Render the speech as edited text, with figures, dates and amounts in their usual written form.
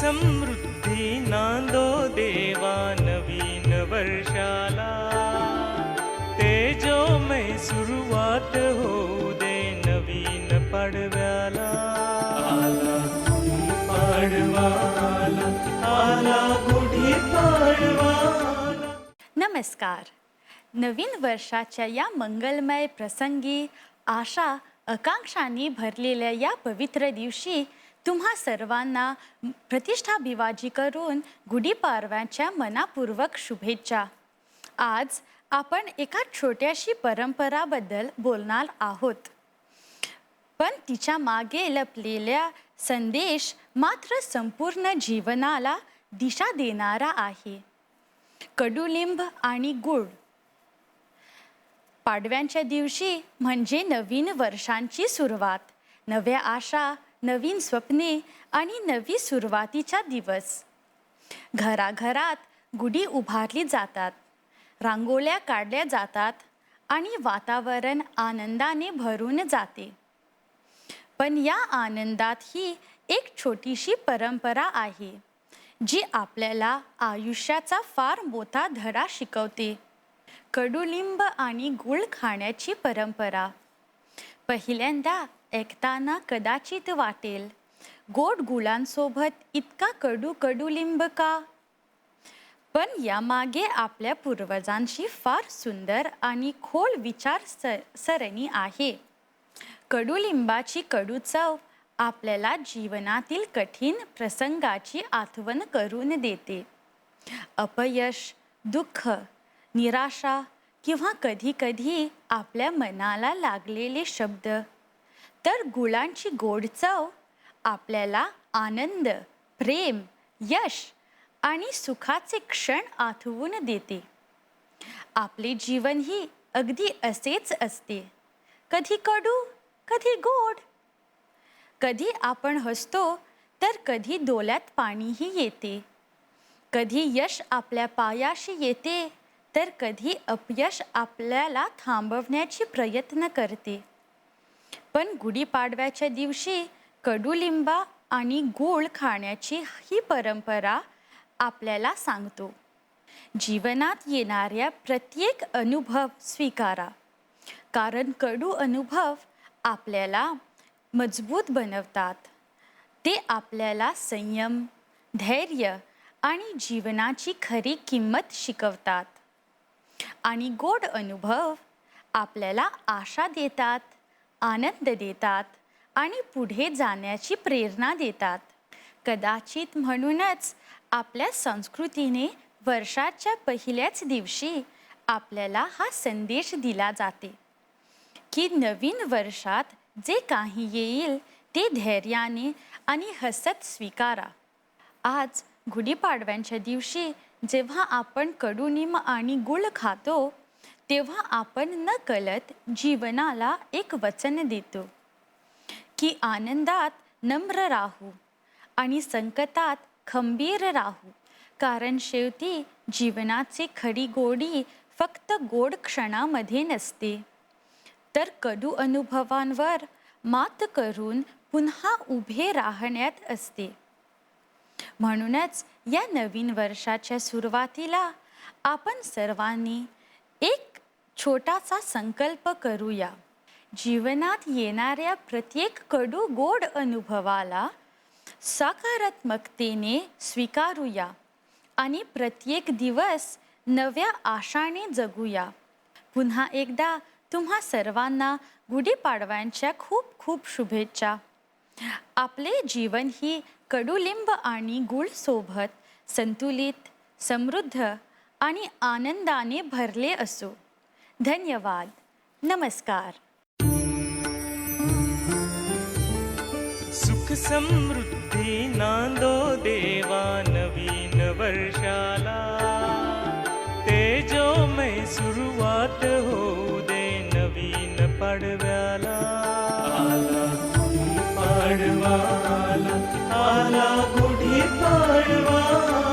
समृद्धी नांदो देवा नवीन वर्षाला, तेजोमय सुरुवात होऊ दे नवीन पाडव्याला. आला गुढी पाडवा, आला गुढी पाडवा. नमस्कार. नवीन वर्षाच्या या मंगलमय प्रसंगी आशा आकांक्षांनी भरलेल्या या पवित्र दिवशी तुम्हा सर्वांना प्रतिष्ठाभिवाजी करून गुढीपाडव्याच्या मनापूर्वक शुभेच्छा. आज आपण एका छोट्याशी परंपराबद्दल बोलणार आहोत, पण तिच्या मागे लपलेला संदेश मात्र संपूर्ण जीवनाला दिशा देणारा आहे. कडुलिंब आणि गुळ. पाडव्याच्या दिवशी म्हणजे नवीन वर्षांची सुरुवात, नव्या आशा, नवीन स्वप्ने आणि नवी सुरुवातीचा दिवस. घराघरात गुढी उभारली जातात, रांगोळ्या काढल्या जातात आणि वातावरण आनंदाने भरून जाते. पण या आनंदात ही एक छोटीशी परंपरा आहे जी आपल्याला आयुष्याचा फार मोठा धडा शिकवते. कडुलिंब आणि गूळ खाण्याची परंपरा. पहिल्यांदा ऐकताना कदाचित वाटेल, गोड गुळांसोबत इतका कडुलिंब का? पण यामागे आपल्या पूर्वजांची फार सुंदर आणि खोल विचारसरणी आहे. कडुलिंबाची कडू चव आपल्याला जीवनातील कठीण प्रसंगाची आठवण करून देते. अपयश, दुःख, निराशा किंवा कधी-कधी आपल्या मनाला लागलेले शब्द. तर गुळांची गोड चव आपल्याला आनंद, प्रेम, यश आणि सुखाचे क्षण आठवून देते. आपले जीवनही अगदी असेच असते, कधी कडू, कधी गोड. कधी आपण हसतो तर कधी डोळ्यात पाणीही येते. कधी यश आपल्या पायाशी येते तर कधी अपयश आपल्याला थांबवण्याची प्रयत्न करते. पण गुढीपाडव्याच्या दिवशी कडुलिंबा आणि गूळ खाण्याची ही परंपरा आपल्याला सांगतो, जीवनात येणाऱ्या प्रत्येक अनुभव स्वीकारा, कारण कडू अनुभव आपल्याला मजबूत बनवतात. ते आपल्याला संयम, धैर्य आणि जीवनाची खरी किंमत शिकवतात. आणि गोड अनुभव आपल्याला आशा देतात, आनंद देतात आणि पुढे जाण्याची प्रेरणा देतात. कदाचित म्हणूनच आपल्या संस्कृतीने वर्षाच्या पहिल्याच दिवशी आपल्याला हा संदेश दिला जाते की नवीन वर्षात जे काही येईल ते धैर्याने आणि हसत स्वीकारा. आज गुढीपाडव्याच्या दिवशी जेव्हा आपण कडुलिंब आणि गूळ खातो, तेव्हा आपण नकळत जीवनाला एक वचन देतो की आनंदात नम्र राहू आणि संकटात खंबीर राहू, कारण शेवटी जीवनाची खरी गोडी फक्त गोड क्षणामध्ये नसते, तर कडू अनुभवांवर मात करून पुन्हा उभे राहण्यात असते. म्हणूनच या नवीन वर्षाच्या सुरुवातीला आपण सर्वांनी एक छोटासा संकल्प करूया. जीवनात येणाऱ्या प्रत्येक कडू गोड अनुभवाला सकारात्मकतेने स्वीकारूया आणि प्रत्येक दिवस नव्या आशाने जगूया. पुन्हा एकदा तुम्हा सर्वांना गुढीपाडव्याच्या खूप खूप शुभेच्छा. आपले जीवन ही कडुलिंब आणि गूळ सोबत संतुलित, समृद्ध आणि आनंदाने भरले असो. धन्यवाद. नमस्कार. सुख समृद्धी नांदो देवा नवीन वर्षाला, तेजोमय सुरुवात होऊ दे नवीन पाडव्याला. आला गुढी पाडवा, आला गुढी पाडवा.